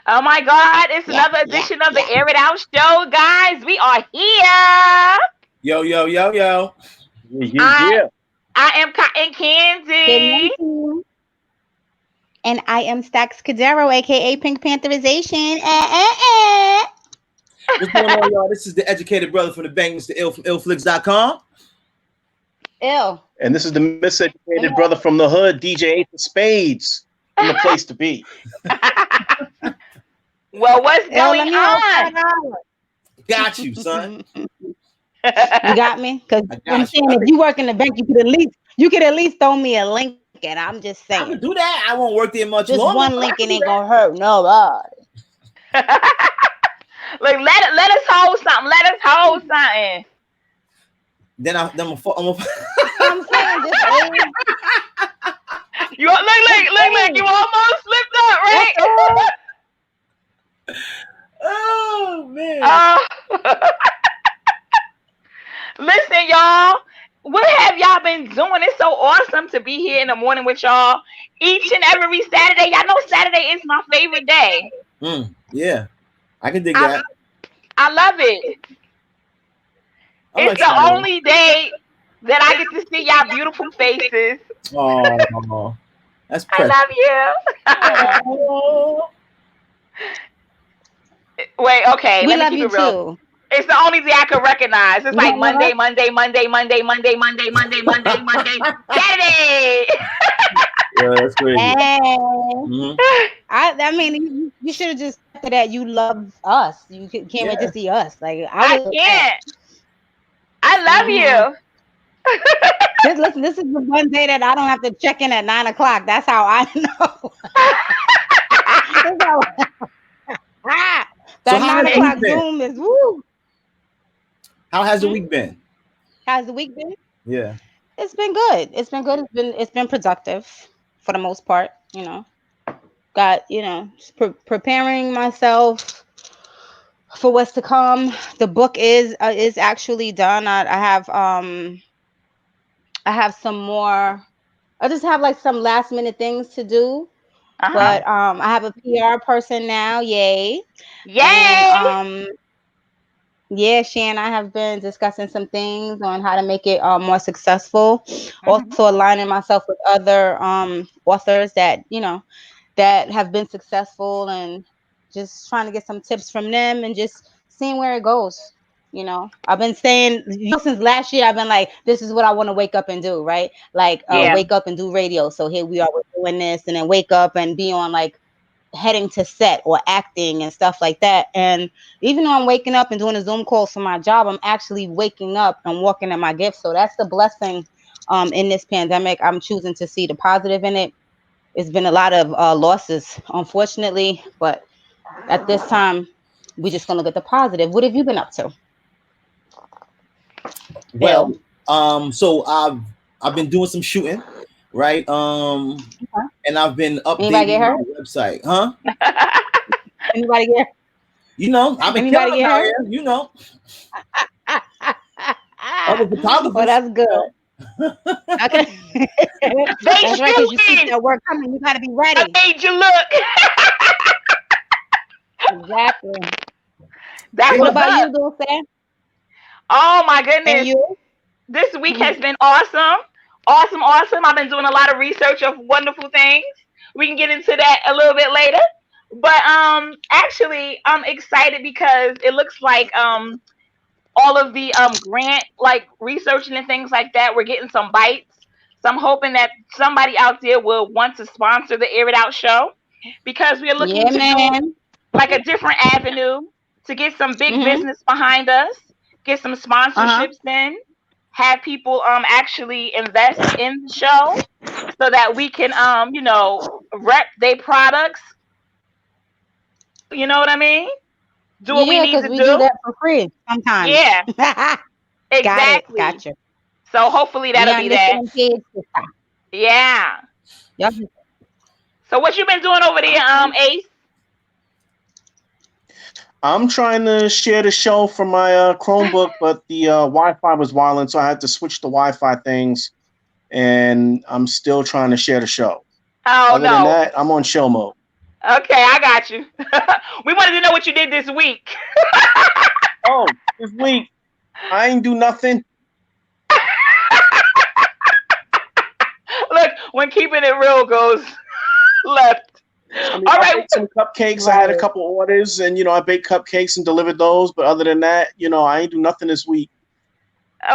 Oh my God, it's Yeah, another yeah, edition of the yeah. Air It Out Show, guys. We are here. Yo, yo, yo, yo. Yeah, yeah, I yeah. I am Cotton Good Candy. morning. And I am Stax Cadero, aka Pink Pantherization. What's going on, y'all? This is the educated brother from the bank, Mr. Ill from illflix.com. Ew. And this is the Let me miseducated brother from the hood, DJ Ace of Spades, in the place to be. Well, what's Ew, going let me help on? that Got you, son. out. You got me? Because I I'm got you. saying if you work in the bank, you could at least throw me a link. And I'm just I saying. can do that. I won't work there much Just longer, one but I link can and do ain't that. gonna hurt nobody. Look, let us hold something. Let us hold something. Then I'm I'm saying just hold. You look, Just look, look, look. You hold. almost slipped up, That's right? all. Oh man. uh, Listen, y'all. What have y'all been doing? It's so awesome to be here in the morning with y'all each and every Saturday. Y'all know Saturday is my favorite day. Yeah. I can dig I that. I love it. I It's like the Saturday. only day that I get to see y'all beautiful faces. Oh, that's I precious. love you. Oh. Wait, okay, We let me love keep you it real. too. It's the only day I can recognize. It's You like got what? Monday, Monday, Monday, Monday, Monday, Monday, Monday, Monday, Monday, Saturday. Yeah, that's crazy. Hey. Hmm. I mean, you should have just said that you love us. You can't wait to Yeah. see us. Like I I was upset. can't. I love Mm-hmm. you. Listen, this is the one day that I don't have to check in at 9 o'clock. That's how I know. That's how, ah, So that how nine has the week o'clock been? Zoom is woo. How has the Hmm? week been? How's the week been? Yeah. It's been good. It's been good. It's been productive for the most part. Got just preparing myself for what's to come. The book is actually done. I have some more. I just have like some last minute things to do, Uh-huh. but I have a PR person now. Yay! And Yay. yeah, she and I have been discussing some things on how to make it more successful. Mhm. Also aligning myself with other authors that have been successful, and just trying to get some tips from them and just seeing where it goes. I've been saying, since last year, I've been like, this is what I want to wake up and do, right? Like, Yeah. wake up and do radio. So here we are, we're doing this, and then wake up and be on like heading to set or acting and stuff like that. And even though I'm waking up and doing a Zoom calls for my job, I'm actually waking up and walking in my gift. So that's the blessing in this pandemic. I'm choosing to see the positive in it. It's been a lot of losses, unfortunately, but at this time, we're just gonna look at the positive. What have you been up to? Well, Ill. so I've been doing some shooting, right? And I've been Anybody get updating my hurt? website, huh? Anybody get? I've been killing Anybody them get out hurt? here. Other Well, photographers. that's good. Okay. They That's right, because you see shooting. that work coming. You got to be I ready. made you look. Exactly. That's What what's about up. you, Dulce? Oh my And goodness. you? This week has been awesome. Awesome, awesome. I've been doing a lot of research of wonderful things. We can get into that a little bit later. But actually I'm excited because it looks like all of the grant like researching and things like that, we're getting some bites. So I'm hoping that somebody out there will want to sponsor the Air It Out show because we are looking Yeah, to do man. like a different avenue to get some big Mm-hmm. business behind us, get some Uh-huh. sponsorships in, have people actually invest in the show so that we can rep their products. You know what I mean? Do what we Yeah, need because to we do do. that for free sometimes. Yeah, Got it. exactly. Gotcha. So hopefully We that'll on be the that. same page this time. Yeah. Yep. So what you been doing over there, Ace? I'm trying to share the show from my Chromebook, but the Wi-Fi was wilding, so I had to switch the Wi-Fi things, and I'm still trying to share the show. Oh Other than no. that, I'm on show mode. Okay, I got you. We wanted to know what you did this week. Oh, this week I ain't do nothing. Look, when keeping it real goes left. I mean, All I right. baked some cupcakes. I had a Right. couple orders, and I baked cupcakes and delivered those. But other than that, I ain't do nothing this week.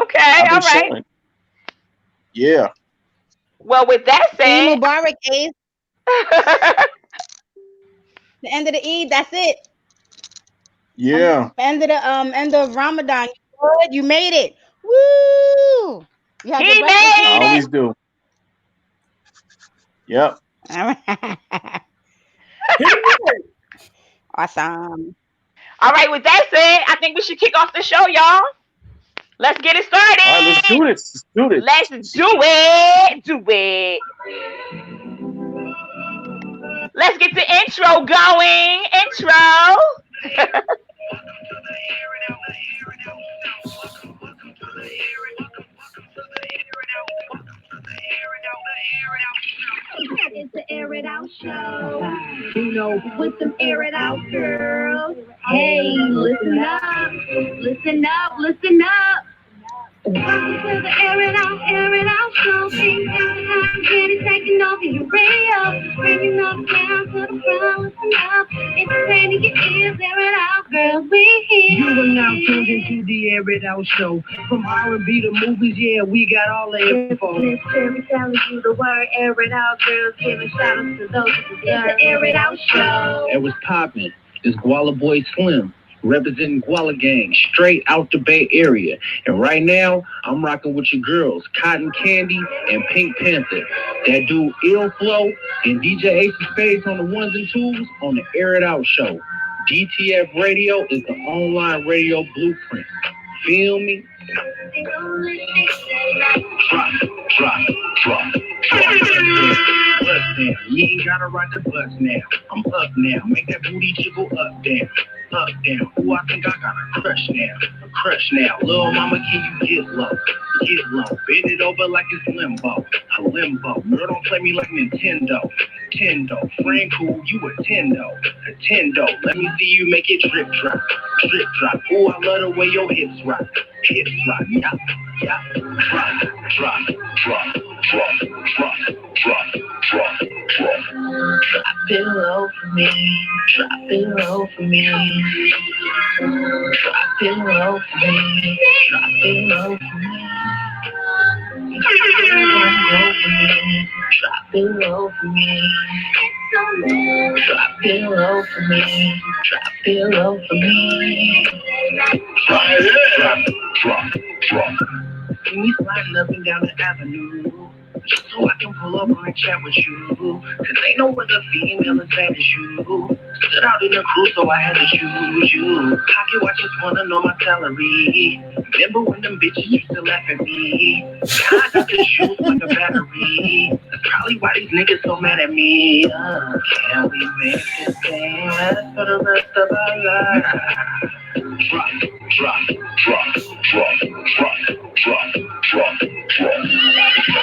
Okay. I've been All right. chilling. Yeah. Well, with that Eid said, Mubarak, Ace. The end of the Eid. That's it. Yeah. End of Ramadan. You good? You made it. Woo! You had your he breakfast I made it. always do. Yep. yesterday. Awesome. All right. With that said, I think we should kick off the show, y'all. Let's get it All right, let's started. do this. Let's do Let's this. do it. Do it. Let's get the intro going. Intro. It's the Air It Out show. With some Air It Out girls. Hey, listen up. Listen up. Listen up. Welcome to the Air It Out show. Things sometimes getting taken over your radio. Bringing up down to the front. Listen up. Entertaining your ears. Air It Out, girls. We here. You are now tuned into the Air It Out show. From R&B to movies, yeah, we got all the info. Miss Cherry telling you the word. Air It Out, girls. Giving shout outs to those who deserve. It's the Air It Out show. It was popping. It's Guala Boy Slim, representing Guala Gang, straight out the Bay Area. And right now, I'm rocking with your girls, Cotton Candy and Pink Panther. That dude Ill Flow and DJ Ace of Spades on the ones and twos on the Air It Out show. DTF Radio is the online radio blueprint. Feel me? Drop, drop, drop, drop. Bus down. You ain't gotta ride the bus now. I'm up now. Make that booty jiggle up, down. Up, down. Ooh, I think I got a crush now. A crush now. Little mama, can you get low? Get low. Bend it over like it's limbo. A limbo. Girl, don't play me like Nintendo. Tendo. Friend cool, you a tendo. A tendo. Let me see you make it drip drop. Drip drop. Ooh, I love the way your hips rock. Hips rock. Yeah, yeah. Drop, drop, drop, drop, drop, drop, drop, drop. Drop it low for me. Drop it low for me. Drop it low for me. Drop it low for me. Drop it low for me. Drop it low for me. Drop it low for me. Drop it, drop, drop, drop. Can we slide up and down the avenue? Just so I can pull up and chat with you. Cause ain't no other female as bad as you. Stood out in the crew, so I had to choose you. Pocket watchers wanna know my salary. Remember when them bitches used to laugh at me? I got the shoes like a battery. That's probably why these niggas so mad at me. Can we make this thing last for the rest of our lives? Drop, drop, drop, drop, drop, drop, drop, drop.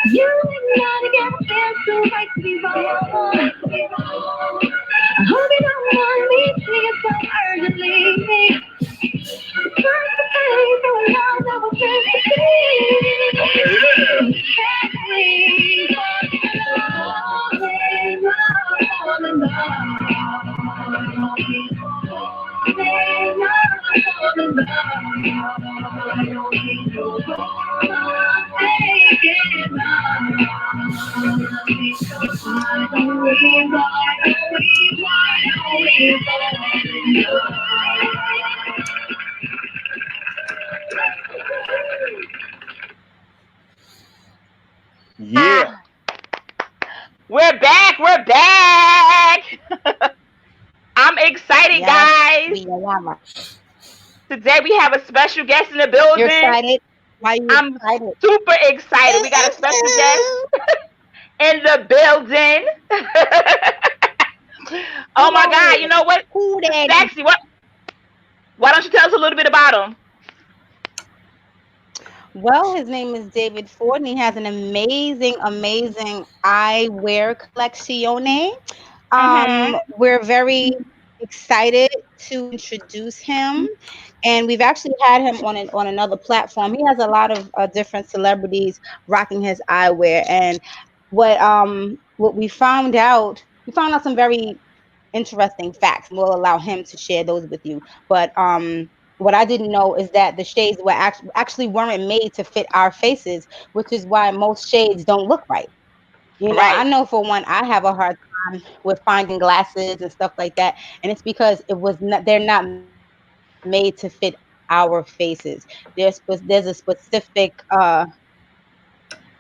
You gotta get a chance to right to be wrong. I hope you don't want me to see it so urgently. First the pain for a love that was meant to be. Yeah. We're back. We're back. I'm excited, Yes, guys. we are. Today we have a special guest in the You're building. excited? Why are you I'm excited? super excited. We got a special guest in the building. Oh Come my on God! here. You know what? Who that? Sexy. What? Why don't you tell us a little bit about him? Well, his name is David Ford, and he has an amazing, amazing eyewear collection. Mhm. We're very excited to introduce him, and we've actually had him on another platform. He has a lot of different celebrities rocking his eyewear, and what we found out some very interesting facts. We'll allow him to share those with you. But what I didn't know is that the shades were actually weren't made to fit our faces, which is why most shades don't look right. I Right. know for one, I have a hard time with finding glasses and stuff like that, and it's because they're not made to fit our faces. There's a specific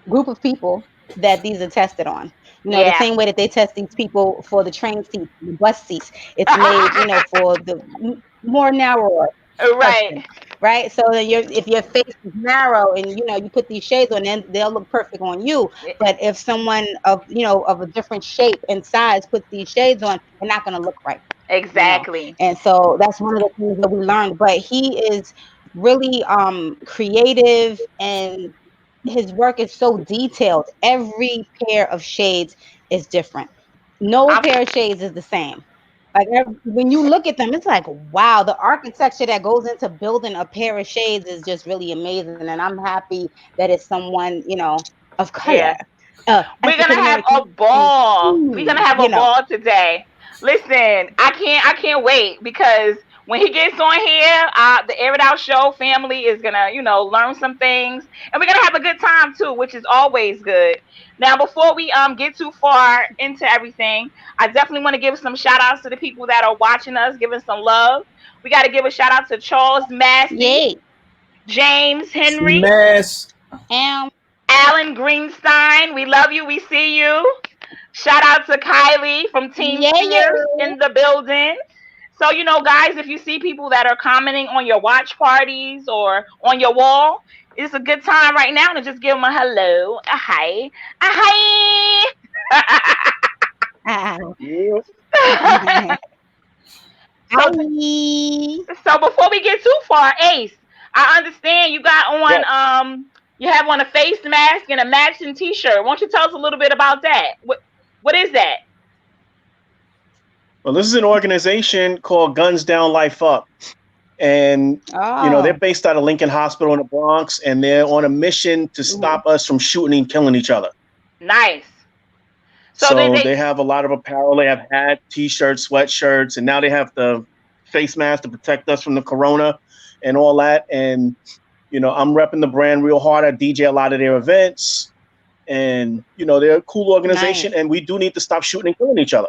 group of people that these are tested on. The same Yeah. way that they test these people for the train seats, the bus seats. It's made, for the more narrower Right. person, right? So that if your face is narrow and you put these shades on, then they'll look perfect on you. But if someone of a different shape and size puts these shades on, they're not going to look right. Exactly. And so that's one of the things that we learned. But he is really creative, and his work is so detailed. Every pair of shades is different. No I'm pair of shades is the same. Like when you look at them, it's like, wow, the architecture that goes into building a pair of shades is just really amazing. And I'm happy that it's someone, of color, yeah. We're African gonna have a American, and ball. We're gonna have a you know. ball today. Listen, I can't wait because when he gets on here, the Air It Out Show family is gonna, learn some things, and we're gonna have a good time too, which is always good. Now, before we get too far into everything, I definitely want to give some shout outs to the people that are watching us, giving some love. We got to give a shout out to Charles Massey, Yay. James Henry, Mess. Um, Alan Greenstein. We love you. We see you. Shout out to Kylie from Team yeah, Fierce in the building. So, guys, if you see people that are commenting on your watch parties or on your wall, it's a good time right now to just give them a hello, a hi, Yeah. a hi. so, Hi. so before we get too far, Ace, I understand you got Yes. on, you have on a face mask and a matching T-shirt. Why don't you tell us a little bit about that? What is that? Well, this is an organization called Guns Down, Life Up. And, they're Oh. based out of Lincoln Hospital in the Bronx, and they're on a mission to Mhm. stop us from shooting and killing each other. Nice. So did So they they? have a lot of apparel. They have hats, t-shirts, sweatshirts, and now they have the face mask to protect us from the corona and all that. And, I'm repping the brand real hard. I DJ a lot of their events. And, they're a cool organization, Nice. and we do need to stop shooting and killing each other.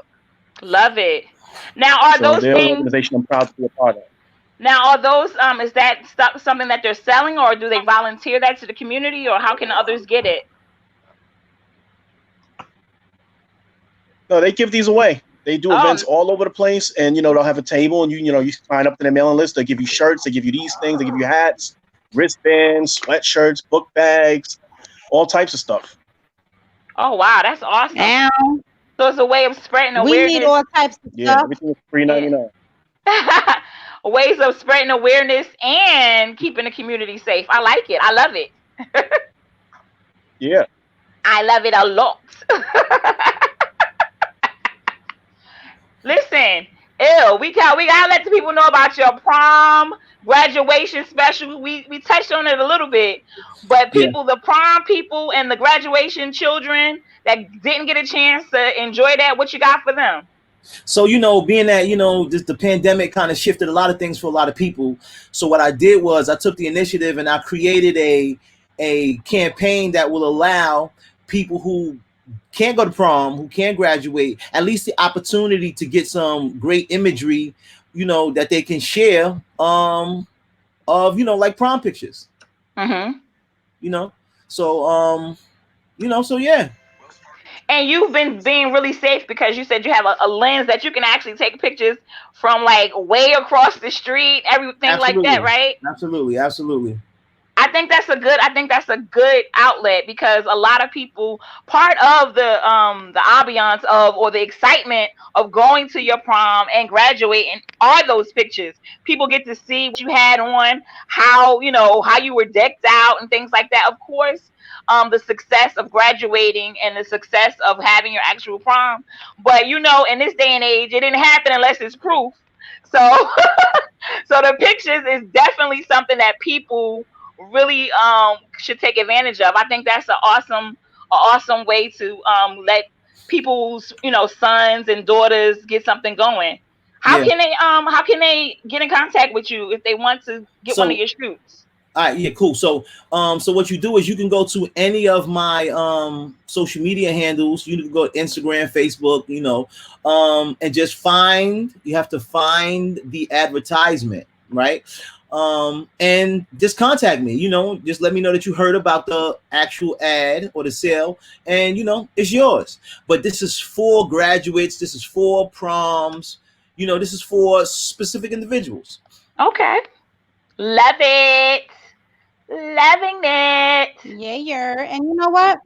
Love it. Now, are So those they're an things? organization I'm proud to be a part of. Now, are those? Is that stuff something that they're selling, or do they volunteer that to the community, or how can others get it? No, they give these away. They do events Oh, all over the place, and they'll have a table, and you sign up to their mailing list. They give you shirts, they give you these things, they give you hats, wristbands, sweatshirts, book bags, all types of stuff. oh, wow, that's awesome. Now So it's a way of spreading we need awareness. all types of Yeah, stuff. everything is $3.99. Yeah. Ways of spreading awareness and keeping the community safe. I like it. I love it. Yeah. I love it a lot. Listen, we gotta let the people know about your prom graduation special. We touched on it a little bit, but Yeah. the prom people and the graduation children that didn't get a chance to enjoy that, what you got for them? So being that just the pandemic kind of shifted a lot of things for a lot of people. So what I did was I took the initiative and I created a campaign that will allow people who can't go to prom, who can't graduate, at least the opportunity to get some great imagery, that they can share of like prom pictures. Mm-hmm. You know, so so yeah. And you've been being really safe because you said you have a lens that you can actually take pictures from like way across the street, everything like that, Absolutely. right? Absolutely. Absolutely. I I think that's a good outlet, because a lot of people, part of the ambiance of, or the excitement of going to your prom and graduating, are those pictures. People get to see what you had on, how, how you were decked out and things like that. Of course, the success of graduating and the success of having your actual prom, but in this day and age, it didn't happen unless it's proof. So so the pictures is definitely something that people really should take advantage of. I think that's an awesome way to let people's sons and daughters get something going. How Yeah. can they get in contact with you if they want to get one of So your shoots? all right, yeah, cool. So what you do is you can go to any of my social media handles. You can go to Instagram, Facebook, and just find. You have to find the advertisement, right? And just contact me. Just let me know that you heard about the actual ad or the sale, and it's yours. But this is for graduates. This is for proms. This is for specific individuals. Okay, love it, loving it. Yeah. And you know what?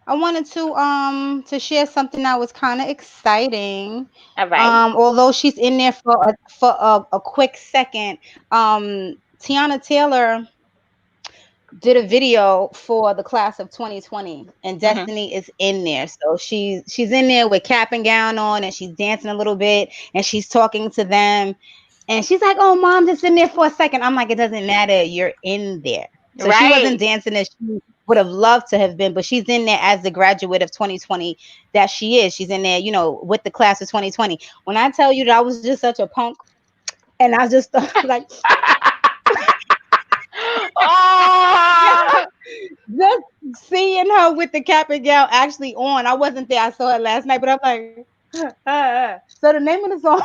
I wanted to share something that was kind of exciting. All right. Although she's in there for a quick second, Tiana Taylor did a video for the class of 2020, and Hmm. Destiny is in there. So she's in there with cap and gown on, and she's dancing a little bit, and she's talking to them. And she's like, "Oh, mom, just in there for a second." I'm like, "It doesn't matter. You're in there." So she wasn't Right. dancing as she would have loved to have been, but she's in there as the graduate of 2020 that she is. She's in there, with the class of 2020. When I tell you that I was just such a punk, and I just like, Oh. just seeing her with the cap and gown actually on. I wasn't there. I saw it last night, but I'm like, so the name of the song,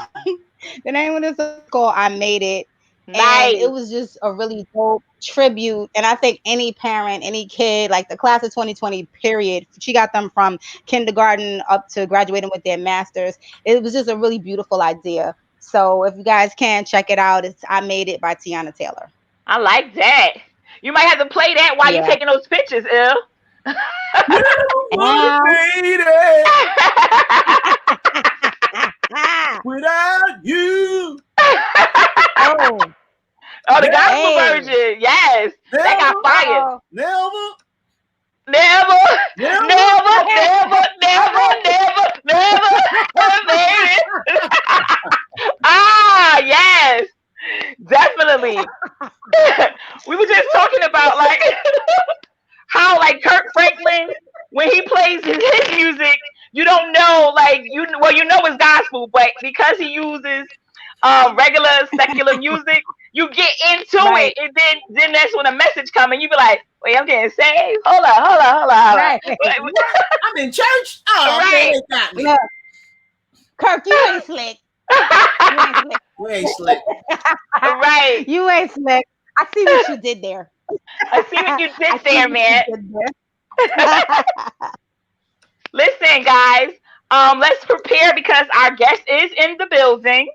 the name of the song is called "I Made It," and it Nice. was just a really dope tribute. And I think any parent, any kid, like the class of 2020, period, she got them from kindergarten up to graduating with their masters. It was just a really beautiful idea. So if you guys can check it out, it's "I Made It" by Tiana Taylor. I like that. You might have to play that while you're Yeah. taking those pictures, Il. You would have And made it without you. oh, Oh, the Never, gospel hey, version. Yes. That got never, fire. oh, never, Never, never. never, never, never, never, never, never made it. Ah, yes. Definitely. We were just talking about like how like Kirk Franklin, when he plays his music, you don't know, like, it's gospel, but because he uses regular secular music, you get into right, it, and then that's when a message comes, and you be like, wait, I'm getting saved. Hold on. right. What? I'm in church. Oh man, Right. they got me. Look, Kirk, you ain't slick. You ain't slick. We ain't slick. Right. You ain't slick. I see what you did there. I see what you I did see there, what you man. did there. Listen, guys, let's prepare because our guest is in the building.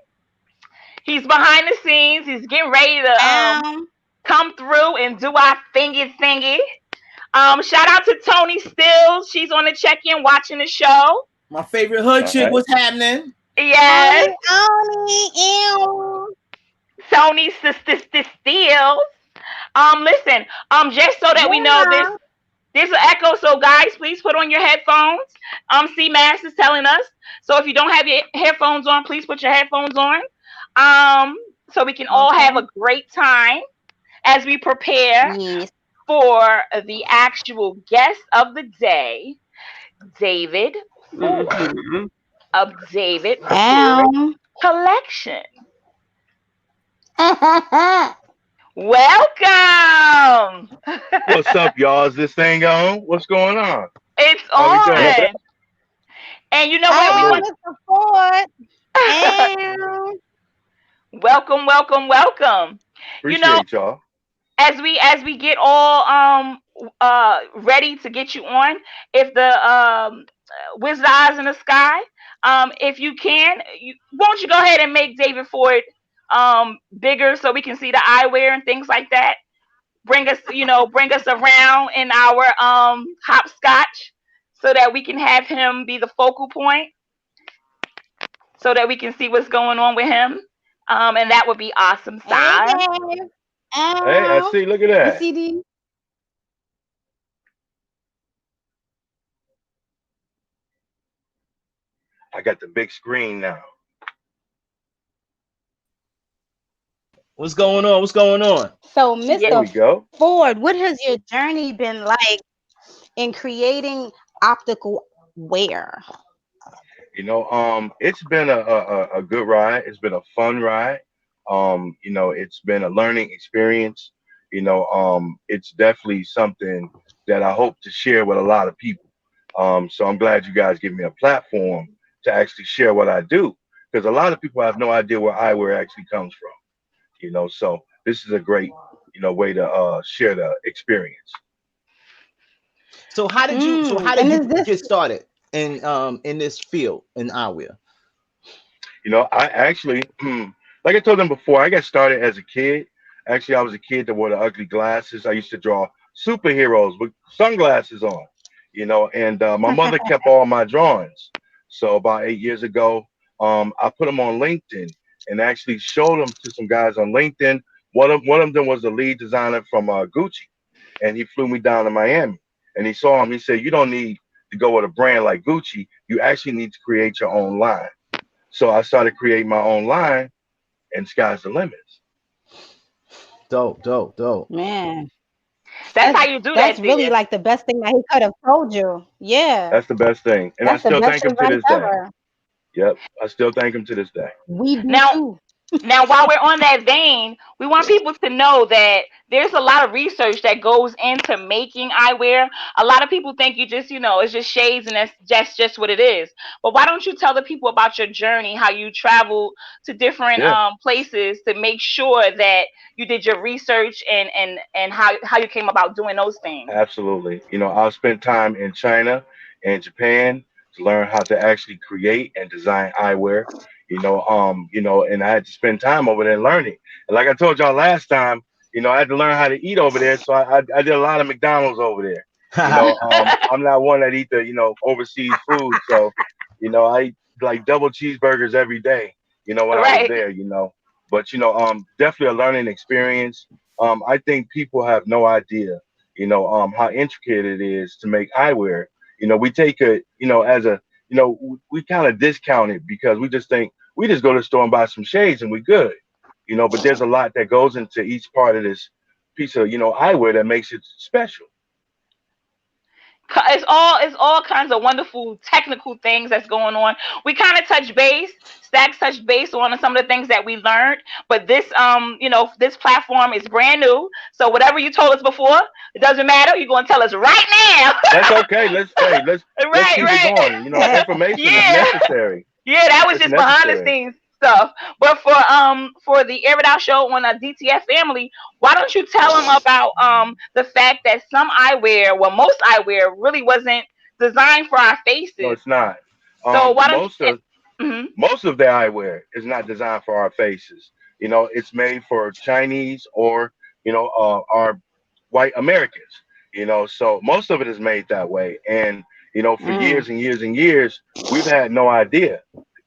He's behind the scenes. He's getting ready to um, come through and do our thingy. Shout out to Tony Stills. She's on the check-in watching the show. My favorite hood All chick. right. What's happening? Yes, ew. Tony Sister Stills. Listen, just so that we know this. Yeah. There's an echo, so guys, please put on your headphones. C Mass is telling us. So if you don't have your headphones on, please put your headphones on. So we can all have Okay. a great time as we prepare Yes. for the actual guest of the day, David Ford Mm-hmm. of David Ford Collection. Welcome. What's up, y'all? Is this thing on? What's going on? It's How we doing? on. And you know what? We want Mr. Ford. And welcome. You know, Appreciate y'all. as we get all ready to get you on, if the Wizard Eyes in the Sky, if you can, won't you go ahead and make David Ford bigger so we can see the eyewear and things like that? bring us around in our hopscotch, so that we can have him be the focal point, so that we can see what's going on with him. And that would be awesome, Hey, Sai. Dave. Hey, I see. Look at You that. see these? I got the big screen now. What's going on? What's going on? So, Yeah. There Mr. we go. Ford, what has your journey been like in creating optical wear? It's been a good ride. It's been a fun ride. It's been a learning experience. It's definitely something that I hope to share with a lot of people. So I'm glad you guys give me a platform to actually share what I do, because a lot of people have no idea where eyewear actually comes from. So this is a great, way to share the experience. So how did And you is this get started in this field in eyewear? I actually, like I told them before, I got started as a kid. Actually, I was a kid that wore the ugly glasses. I used to draw superheroes with sunglasses on, and my mother kept all my drawings. So about 8 years ago, I put them on LinkedIn and actually showed them to some guys on LinkedIn. One of them was the lead designer from Gucci, and he flew me down to Miami. And he saw him. He said, "You don't need to go with a brand like Gucci. You actually need to create your own line." So I started creating my own line, and sky's the limits. Dope. man? That's That's how you do that's that really there. like the best thing that he could have told you. Yeah, That's the best thing, and I that's the still best thank him to advice this day. ever. Yep, I still thank him to this day. We do Now, too. while we're on that vein, we want people to know that there's a lot of research that goes into making eyewear. A lot of people think it's just shades, and that's just what it is. But why don't you tell the people about your journey, how you traveled to different Yeah, places to make sure that you did your research, and how you came about doing those things? absolutely. I've spent time in China and Japan to learn how to actually create and design eyewear. And I had to spend time over there learning. And like I told y'all last time, I had to learn how to eat over there. So I did a lot of McDonald's over there. I'm not one that eat the overseas food, so I eat like double cheeseburgers every day. When I was Right. there. But definitely a learning experience. I think people have no idea how intricate it is to make eyewear. We take it, as a, we kind of discount it because we just think we just go to the store and buy some shades and we good. But there's a lot that goes into each part of this piece of, eyewear that makes it special. It's all kinds of wonderful technical things that's going on. We kind of Stacks touched base on some of the things that we learned, but this platform is brand new. So whatever you told us before, it doesn't matter. You're going to tell us right That's now. okay. Let's Right, keep it right. going. Information is Yeah. necessary. Yeah, that was It's just behind the necessary. scenes stuff. But for the Air It Out show on a DTF family, why don't you tell them about the fact that most eyewear really wasn't designed for our No, faces. it's not. So why don't Most you? of Mhm. most of the eyewear is not designed for our faces. It's made for Chinese or our white Americans. So most of it is made that way. And for Mm, years and years and years, we've had no idea.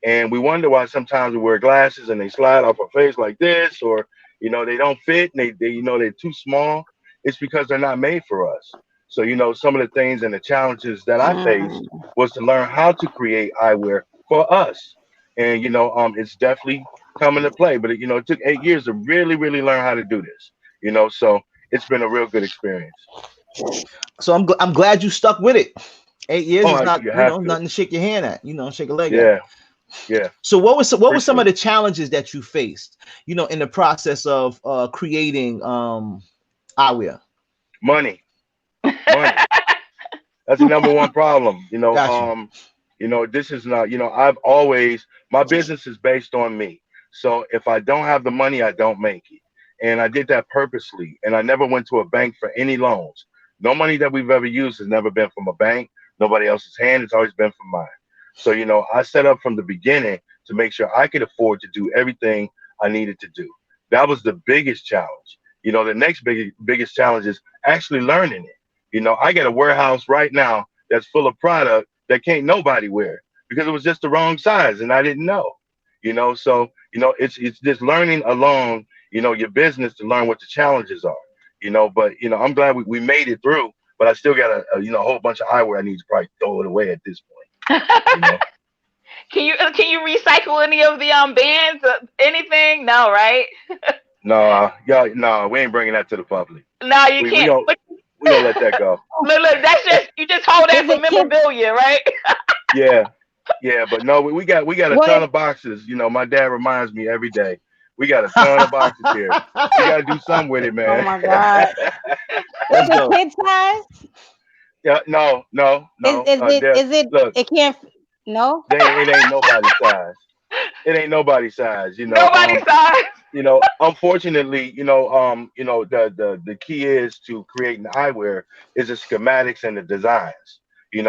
And we wonder why sometimes we wear glasses and they slide off our face like this, or they don't fit and they they're too small. It's because they're not made for us. So some of the things and the challenges that I faced mm. was to learn how to create eyewear for us. And it's definitely coming to play. But it took 8 years to really, really learn how to do this. So it's been a real good experience. So I'm glad you stuck with it. 8 years is not You have to. nothing to shake your hand at, shake a leg at. Yeah, yeah. So what was some Appreciate of it. the challenges that you faced, in the process of creating eyewear? Money, money. That's the number one problem. Got you. This is not. I've always my business is based on me. So if I don't have the money, I don't make it. And I did that purposely. And I never went to a bank for any loans. No money that we've ever used has never been from a bank. Nobody else's hand. It's always been from mine. So I set up from the beginning to make sure I could afford to do everything I needed to do. That was the biggest challenge. The next biggest challenge is actually learning it. I got a warehouse right now that's full of product that can't nobody wear because it was just the wrong size and I didn't know. So it's just learning along, your business to learn what the challenges are. But I'm glad we made it through. But I still got a whole bunch of eyewear I need to probably throw it away at this point. You know. Can you recycle any of the bands? Anything? No, right? No, yeah, no, we ain't bringing that to the public. No, you We we can't. gonna we gonna let that go. Look, that's just you just hold that Is for it kids? memorabilia, right? Yeah, yeah, but no, we got a ton What? of boxes. My dad reminds me every day. We got a ton of boxes here. We got to do something with it, Oh man. my God. Is Let's it go. kid size? Yeah, no, no, Is no. is it There, is it look, it can't no? it ain't nobody's size. It ain't nobody's size. Nobody saw. Unfortunately, the key is to creating eyewear is the schematics and the designs.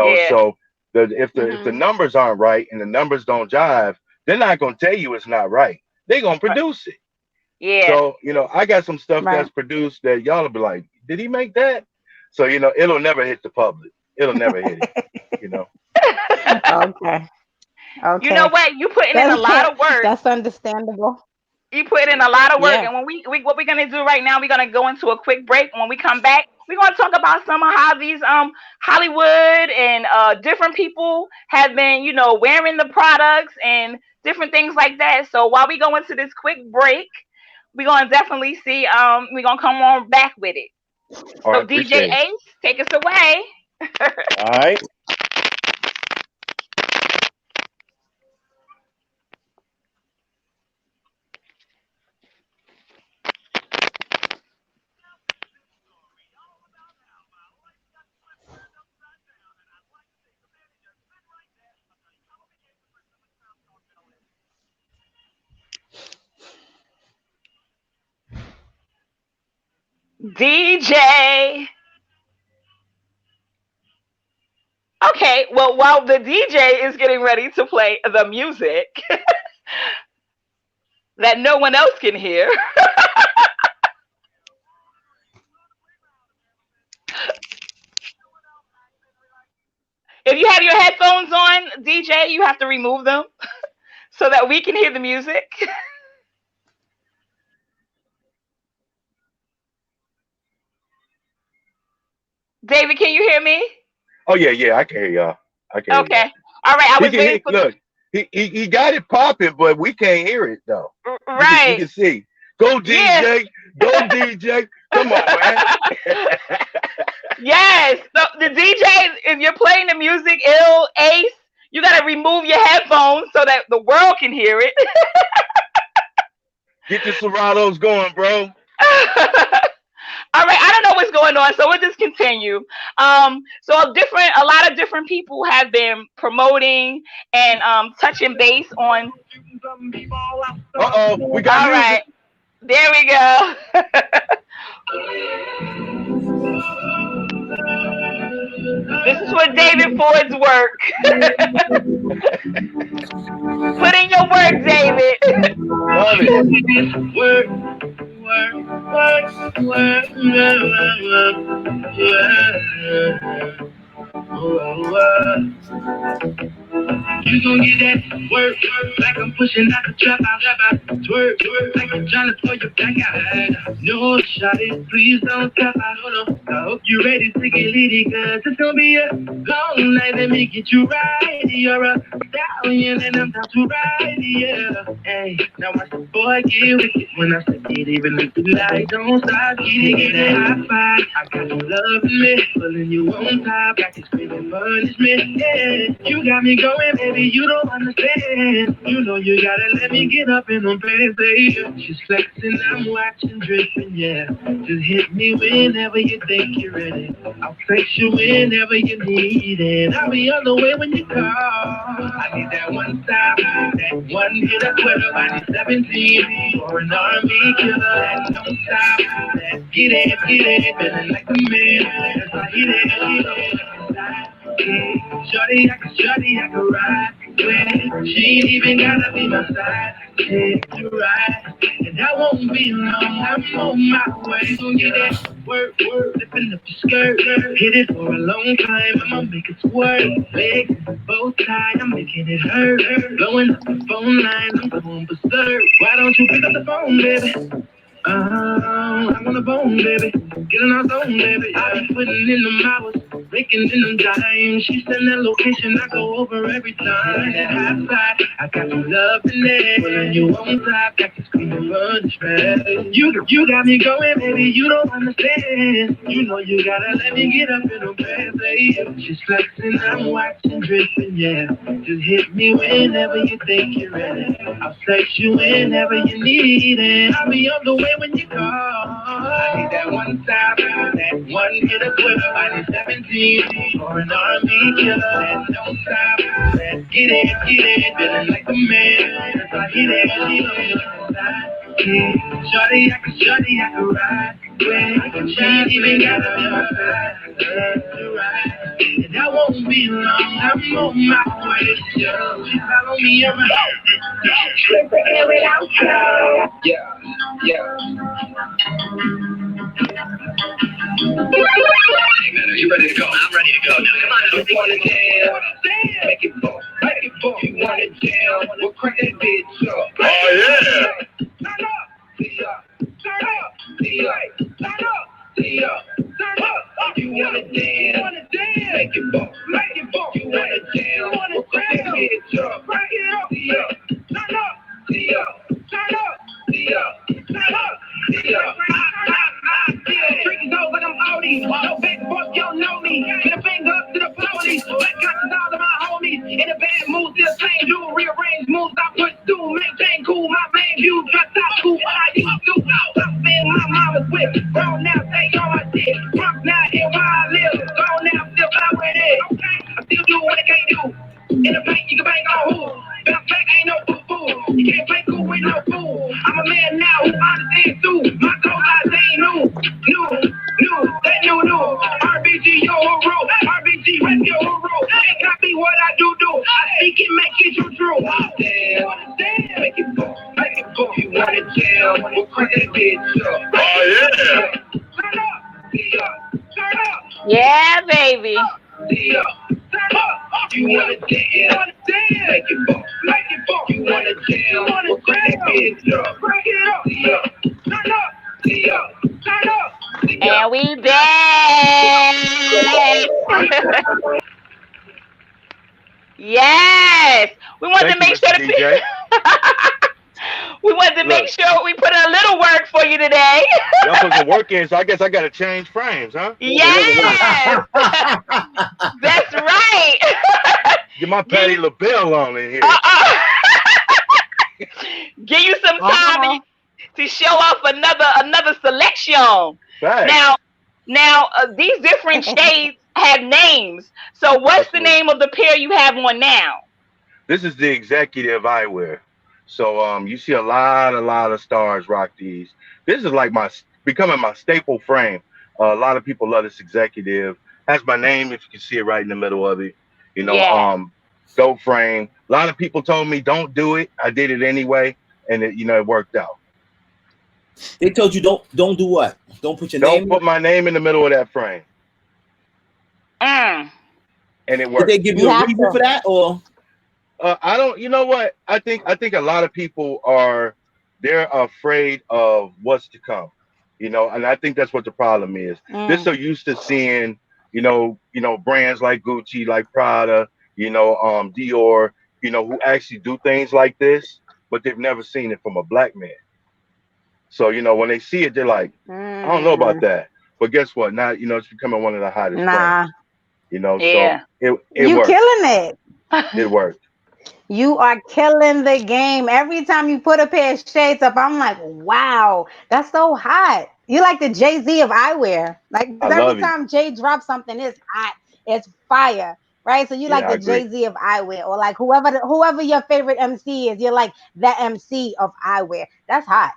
Yeah, So if the Hmm. numbers aren't right and the numbers don't jive, they're not gonna tell you it's not right. They're gonna produce it. yeah. So, I got some stuff that's Right. produced that y'all will be like, did he make that? So, it'll never hit the public. It'll never hit it, you know. Okay. You know Okay. what? You putting in a That's lot of work. that's understandable. You put in a lot of work, Yeah. and when we what we're gonna do right now, we're gonna go into a quick break. When we come back, we're gonna talk about some of how these Hollywood and different people have been wearing the products and different things like that. So while we go into this quick break, we're gonna definitely see we're gonna come on back with it. All So right, DJ appreciate it. Ace, take us away. All right. DJ. Okay, well while the DJ is getting ready to play the music that no one else can hear. If you have your headphones on, DJ, you have to remove them so that we can hear the music. David, can you hear me? Oh yeah, yeah, I can hear y'all. I can hear y'all. Okay. All right. I He was can waiting hear for look, he got it popping, but we can't hear it though. You right. can see. Go Yeah. DJ, go DJ. Come on, man. Yes. So the DJ, if you're playing the music, ill Ace, you gotta remove your headphones so that the world can hear it. Get your Seratos going, bro. All right, I don't know what's going on, so we'll just continue. So a lot of different people have been promoting and touching base on. Uh-oh, we got All music. right, there we go. This is for David Ford's work. Put in your work, David. Love it. Work, work, work, work, work, work, work. You gon' get that work, like I'm pushing out the trap, I rap out, twerk, like I'm trying to throw your back out. No, shawty, please don't stop, I don't know. I hope you're ready to get litty, cause it's gonna be a long night, let me get you right. You're a stallion and I'm down to ride, yeah. Hey, now watch the boy get wicked when I say it, even if the light don't stop, get it, high five. I got you loving me, pulling you on top, like it's feeling punishment, yeah. You got me going, baby, you don't understand. You know you gotta let me get up in on baby. She's flexing, I'm watching dripping, yeah. Just hit me whenever you think you're ready. I'll flex you whenever you need it. I'll be on the way when you call. I need that one stop, that one hit of 12, I need 17 for an R&B killer. That don't stop, that get it, feeling like a man. That's why hit it. Shorty, I can ride with. She ain't even gotta be my side. You're right, and I won't be long. I'm on my way. Gonna get that work, flipping up the skirt. Hit it for a long time. I'ma make it squirt. Legs both tied, I'm making it hurt. Blowing up the phone line, I'm going berserk. Why don't you pick up the phone, baby? I'm on the bone, baby. Getting our zone, baby. I be putting in them hours, making in them dimes. She send that location, I go over every time. That high side, I got some love in there. When you on top, got you screaming for the stress. You got me going, baby. You don't understand. You know you gotta let me get up in the bed, baby. She's flexing, I'm watching, dripping, yeah. Just hit me whenever you think you're ready. I'll sex you whenever you need it. I'll be on the way when you call. I need that one time, that one hit of twist. I need 17 for an R&B killer. That no stop, that get it, feeling like a man. If I hit it, shorty, I can ride. She ain't even gotta be my side. Right. And I won't be long. I'm on my way. Yo, she follow me around. Trip the Airitoutshow. Yeah. You ready to go? I'm ready to go. Now, come on, you wanna dance? Make it bump. You wanna jam? We'll crank that bitch up. Oh yeah. Turn up. Turn up. You wanna dance? Make it bump. You wanna jam? We'll crank that bitch up. Turn up. Drinking over them oldies. No back fuck, you don't know me. Get a finger up to the police. Black cops all of my homies. In a bad mood, still same dude. Rearrange moves, I push through. Maintain cool, my main view. Dress out cool, what I used to. Stop being my mama's whip. Grown now, stay on my dick. Drunk now, here where I live. Grown now, still fly with it. I still do what I can't do. In the paint, you can bang on who? Bounce back, ain't no fool. You can't play cool with no fool. I'm a man now who understands too. My goals I say new. They new. RBG, yo, hero. RBG, rep your hero. Ain't copy what I do. I speak it, make it true. Make it boom. You wanna jam? We'll crank that bitch up. Oh yeah. Turn up. Yeah, baby. Turn up. You wanna dance? Make it bump. You wanna jam? We'll crank that bitch up. Turn up. And we back. Yes. We wanted to make sure DJ. we wanted to make sure we put in a little work for you today. Y'all put some work in, so I guess I got to change frames, huh? Yes. That's right. Get my Patty LaBelle on in here. Give you some time to show off another selection. Right. Now these different shades have names. So what's the name of the pair you have on now? This is the executive eyewear. So you see a lot of stars rock these. This is like becoming my staple frame. A lot of people love this executive. Has my name, if you can see it right in the middle of it. You know, dope frame. A lot of people told me don't do it. I did it anyway, and it worked out. They told you don't do what? Don't put your name. Don't put my name in the middle of that frame. And it worked. Did they give you a reason for that, or? I don't. You know what? I think a lot of people they're afraid of what's to come. And I think that's what the problem is. They're so used to seeing, brands like Gucci, like Prada, Dior, who actually do things like this, but they've never seen it from a black man. So, when they see it, they're like, I don't know about that. But guess what? Now, it's becoming one of the hottest brands. Yeah. So you worked. Killing it. It worked. You are killing the game. Every time you put a pair of shades up, I'm like, wow, that's so hot. You like the Jay-Z of eyewear. Like every time Jay drops something, it's hot. It's fire. Right? So you like the Jay-Z of eyewear, or like whoever your favorite MC is, you're like the MC of eyewear. That's hot.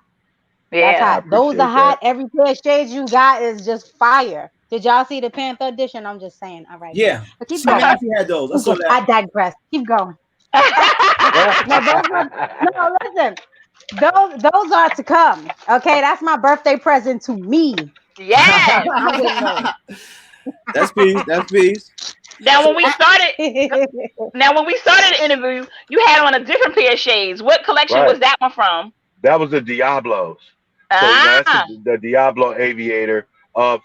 Yeah. That's hot. Those are hot. Every pair of shades you got is just fire. Did y'all see the Panther edition? I'm just saying. All right. Yeah. But keep going. Had those. I digress. Keep going. No, listen. those are to come. Okay, that's my birthday present to me. Yes. I'm getting those. That's peace. That's peace. Now So when we started, now when we started the interview, you had on a different pair of shades. What collection was Right. that one from? That was the Diablos. So that's Ah. the Diablo Aviator.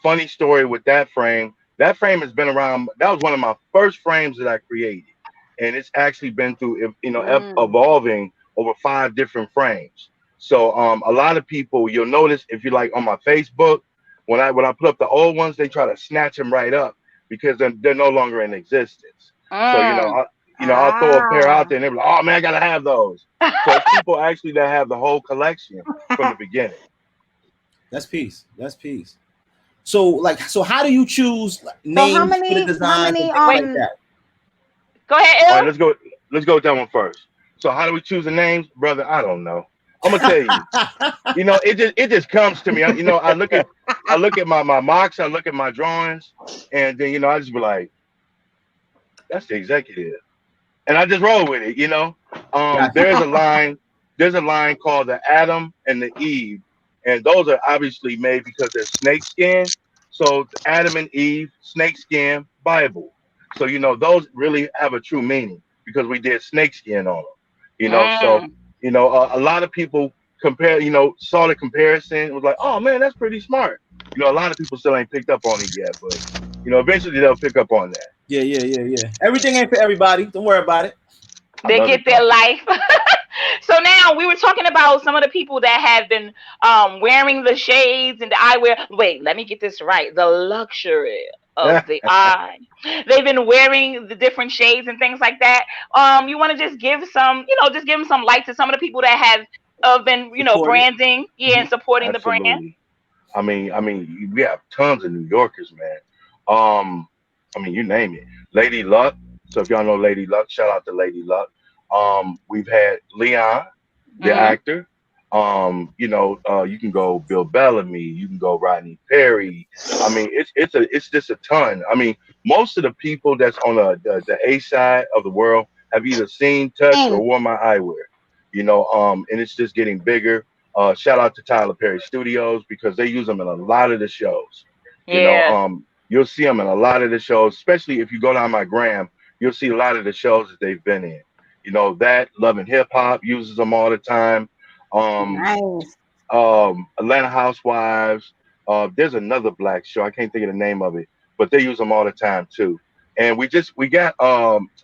Funny story with that frame. That frame has been around. That was one of my first frames that I created, and it's actually been through Mm. evolving over 5 different frames. So a lot of people, you'll notice if you like on my Facebook, when I put up the old ones, they try to snatch them right up because they're no longer in existence. So Mm. I'll throw a pair out Ah. there and they're like, oh man, I gotta have those. So it's people actually that have the whole collection from the beginning. that's peace. That's peace. So like, so how do you choose So names for the how designs and many things Wait. like that? Go ahead, All right, Il. let's go with that one first. So how do we choose the names, brother? I don't know. I'm gonna tell you. It just comes to me. I look at my mocks, I look at my drawings, and then I just be like, that's the executive, and I just roll with it. Gotcha. There's a line called the Adam and the Eve, and those are obviously made because they're snake skin. So Adam and Eve, snake skin, Bible. So those really have a true meaning because we did snake skin on them. So Mm. a lot of people saw the comparison, was like, oh man, that's pretty smart. A lot of people still ain't picked up on it yet, but eventually they'll pick up on that. Yeah, yeah, yeah, yeah. Everything ain't for everybody. Don't worry about it. I They love it get their though. life. So now we were talking about some of the people that have been wearing the shades and the eyewear. Wait, let me get this right. The luxury of the eye. They've been wearing the different shades and things like that. You want to just give some, just give them some light to some of the people that have been, Support it. branding, yeah, Hmm. and supporting the brand. Absolutely. I mean, we have tons of New Yorkers, man. Um, you name it. Lady Luck. So if y'all know Lady Luck, shout out to Lady Luck. We've had Leon, the Hmm. actor. You can go Bill Bellamy, you can go Rodney Perry. It's just a ton. Most of the people that's on the A side of the world have either seen, touched, Same. or worn my eyewear. And it's just getting bigger. Shout out to Tyler Perry Studios because they use them in a lot of the shows. Yeah. You'll see them in a lot of the shows, especially if you go down my gram. You'll see a lot of the shows that they've been in. That Love and Hip Hop uses them all the time. Um, Nice. Atlanta Housewives. There's another black show. I can't think of the name of it, but they use them all the time too. And we got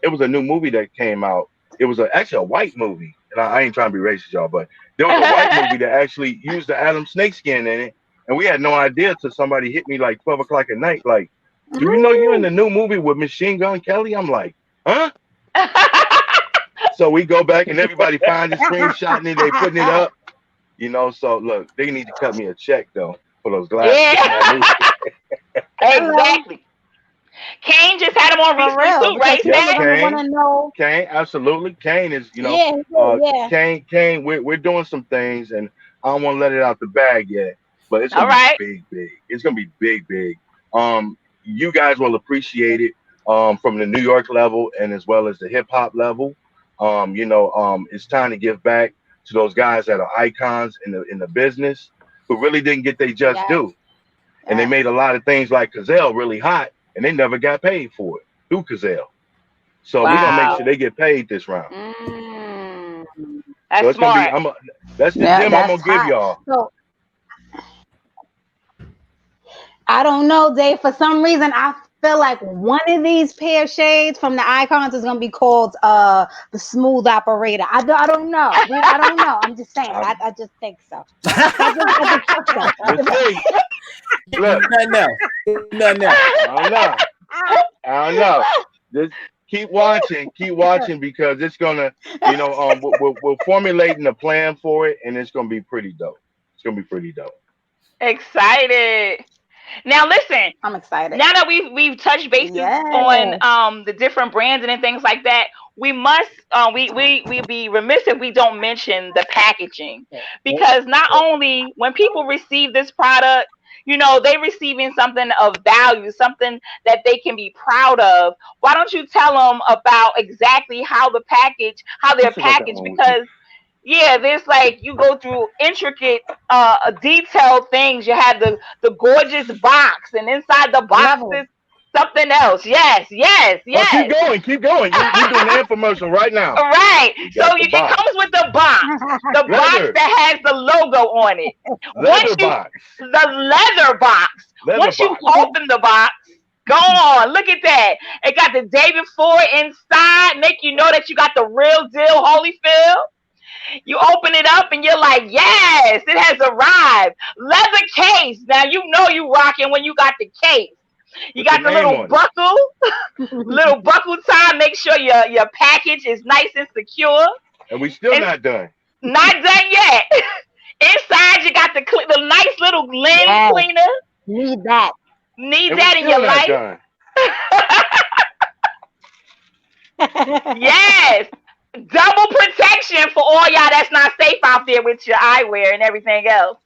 it was a new movie that came out. It was actually a white movie, and I ain't trying to be racist, y'all, but there was a white movie that actually used the Adam snakeskin in it, and we had no idea till somebody hit me like 12 o'clock at night. Like, do you know you're in Mm. the new movie with Machine Gun Kelly? I'm like, huh? So we go back and everybody finds it, screenshotting it, they putting it up. So look, they need to cut me a check though for those glasses in that Yeah. movie. Hello. Exactly. Kane just had them on For recently real, too, because right, people are Yep, Stat? gonna want Kane. to know. Kane, absolutely. Kane is, Yeah, yeah. Kane, we're doing some things and I don't want to let it out the bag yet, but it's All gonna be right. big, big. It's gonna be big, big. You guys will appreciate it from the New York level and as well as the hip hop level. It's time to give back to those guys that are icons in the business who really didn't get their just Yes, due. And they yes. made a lot of things like Cazelle really hot and they never got paid for it through Cazelle. So we're gonna make Wow. sure they get paid this round. Mm. So That's it's gonna be smart. that's the Yeah, gem I'm that's gonna give hot. y'all. So I don't know, Dave. For some reason, I feel like one of these pair of shades from the icons is gonna be called the smooth operator. I don't know. I don't know. I'm just saying. I, I just think so. I just think so. we'll see. Look, Nothing else. Nothing else. I don't know. I don't know. Just keep watching because it's gonna, we're formulating a plan for it, and it's gonna be pretty dope. It's gonna be pretty dope. Excited. Now listen, I'm excited. now that we've touched bases on Yes. the different brands and things like that, we must we be remiss if we don't mention the packaging, because not only when people receive this product, they receiving something of value, something that they can be proud of. Why don't you tell them about exactly how Let me they're see if I got packaged? one with you. Because Yeah, there's like you go through intricate, detailed things. You have the gorgeous box, and inside the box Level. is something else. Yes, yes, Oh, keep yes. going, keep going. You doing the infomercial right now. Right. We So got the it box. comes with the box Leather. that has the logo on it. Once Leather you box. the leather box. Leather Once you box. open the box, go on, look at that. It got the day before inside, make you know that you got the real deal Holyfield. You open it up and you're like, yes, it has arrived. Leather case. Now you know you rocking when you got the case. You With your got the name little on it. buckle, little buckle tie. Make sure your package is nice and secure. And we still It's not done. not done yet. Inside, you got the nice little lens Yes, cleaner. need that. Need And we that in still your not life. done. Yes. Double protection for all y'all that's not safe out there with your eyewear and everything else.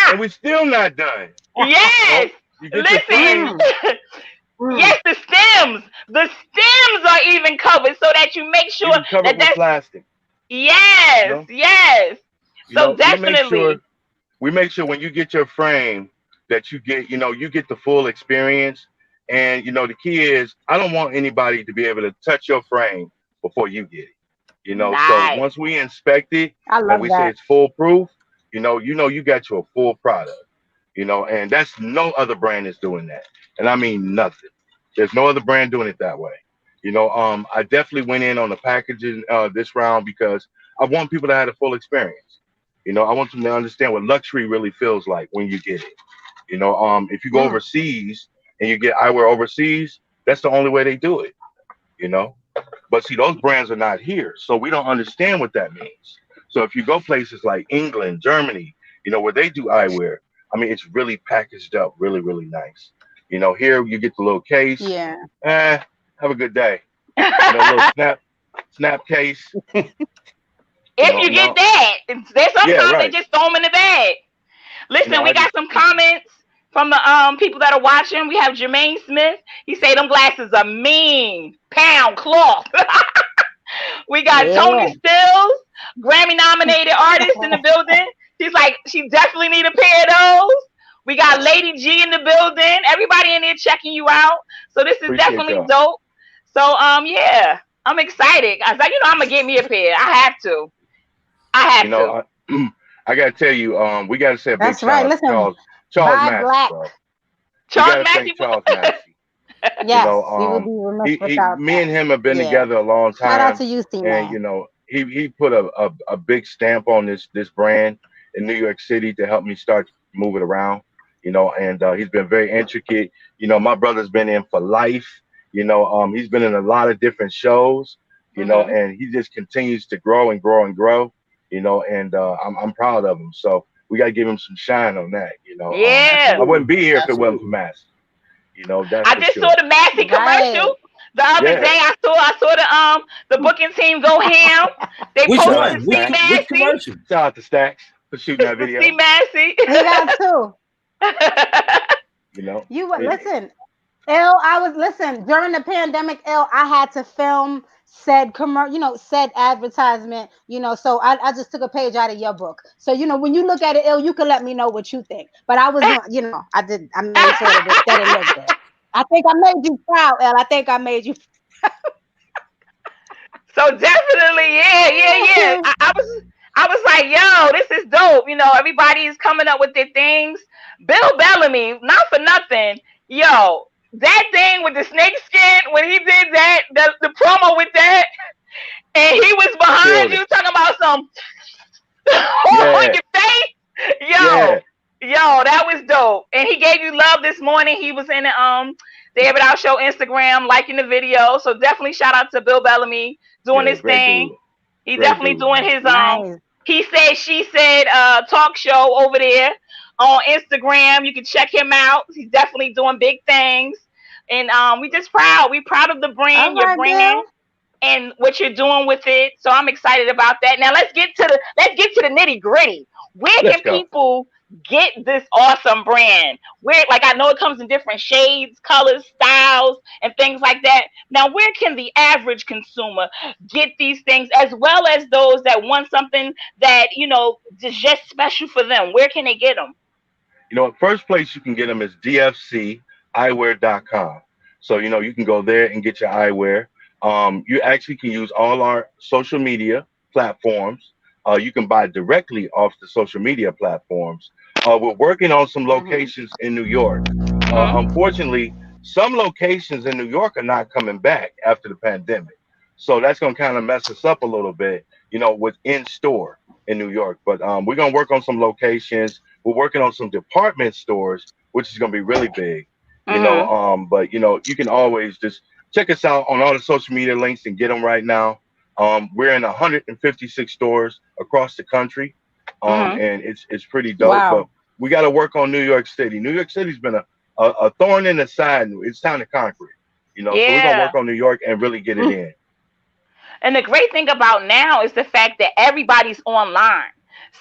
And we still not done. So Yes. you get your Listen. frame. Mm, mm. Yes, the stems. The stems are even covered so that you make sure Even covered that with that's plastic. You yes, know? yes. You So know, definitely. we make sure when you get your frame that you get the full experience. And the key is I don't want anybody to be able to touch your frame before you get it. So Nice. once we inspect it I and love we say that. it's foolproof, you got your full product. And that's no other brand is doing that. And I mean nothing. There's no other brand doing it that way. I definitely went in on the packaging this round because I want people to have a full experience. I want them to understand what luxury really feels like when you get it. If you go Mm. overseas and you get eyewear overseas, that's the only way they do it. You know, but see, those brands are not here, so we don't understand what that means. So if you go places like England, Germany, where they do eyewear, I mean, it's really packaged up, really, really nice. Here you get the little case. Yeah. Have a good day. Little snap case. If you get No, that, there's yeah, sometimes they right. just throw them in the bag. Listen, we I got just some comments from the people that are watching. We have Jermaine Smith. He say them glasses are mean pound cloth. We got Tony Yeah. Stills, Grammy nominated artist in the building. She's like, she definitely need a pair of those. We got Lady G in the building. Everybody in there checking you out. So this is appreciate definitely y'all. dope. So yeah, I'm excited. I was like, I'm gonna get me a pair. I have to. I You have to. know, I gotta tell you, we gotta say a big That's shout right. out to Listen, Charles buy Massey, black. bro. We Charles gotta thank Massey. Charles Massey. Yes, we would be remiss without Me that. and him have been Yeah. together a long Shout out time, to you, C and man. he put a big stamp on this brand in New York City to help me start to move it around. And he's been very intricate. My brother's been in for life. He's been in a lot of different shows. Hmm. And he just continues to grow and grow and grow. And I'm proud of him. So we got to give him some shine on that. Yeah. I Absolutely. wouldn't be here if it wasn't for Absolutely. Massey. That's I for just saw sure. the Massey Right. commercial the other Yeah. day. I saw the booking team go ham. They Which Shout out posted to one? to see Stacks. Which Massey. commercial? Shout out to Stacks for shooting that To see video. Massey. He got two. You know, You would it, listen. Listen during the pandemic. I had to film said advertisement. So I just took a page out of your book. So when you look at it, you can let me know what you think. But I was doing, I made sure that it looked good. I think I made you proud, I think I made you. So definitely, yeah. I was like, yo, this is dope. Everybody is coming up with their things. Bill Bellamy, not for nothing, yo, that thing with the snake skin when he did that, the promo with that, and he was behind killed you it. talking about some on Yeah, your face, yo, yeah, that was dope. And he gave you love this morning. He was in the Airitoutshow Instagram liking the video. So definitely shout out to Bill Bellamy doing yeah. his Great thing. dude. He Great definitely dude, doing man. his Nice. he said she said talk show over there on Instagram. You can check him out. He's definitely doing big things. And we just proud. We proud of the All brand you're right, bringing. Bill. and what you're doing with it. So I'm excited about that. Now let's get to the nitty gritty. Where Let's can go. people get this awesome brand? Where, like, I know it comes in different shades, colors, styles, and things like that. Now, where can the average consumer get these things, as well as those that want something that is just special for them? Where can they get them? First place you can get them is dfceyewear.com. So, you can go there and get your eyewear. You actually can use all our social media platforms. You can buy directly off the social media platforms. We're working on some locations in New York. Mm-hmm. Unfortunately, some locations in New York are not coming back after the pandemic. So that's going to kind of mess us up a little bit, with in store in New York. But we're going to work on some locations. We're working on some department stores, which is going to be really big, Mm-hmm. but you can always just check us out on all the social media links and get them right now. We're in 156 stores across the country, Mm-hmm. and it's pretty dope. But Wow. we got to work on New York City. New York City's been a thorn in the side. It's time to conquer it, So we're gonna Yeah. work on New York and really get it in. And the great thing about now is the fact that everybody's online.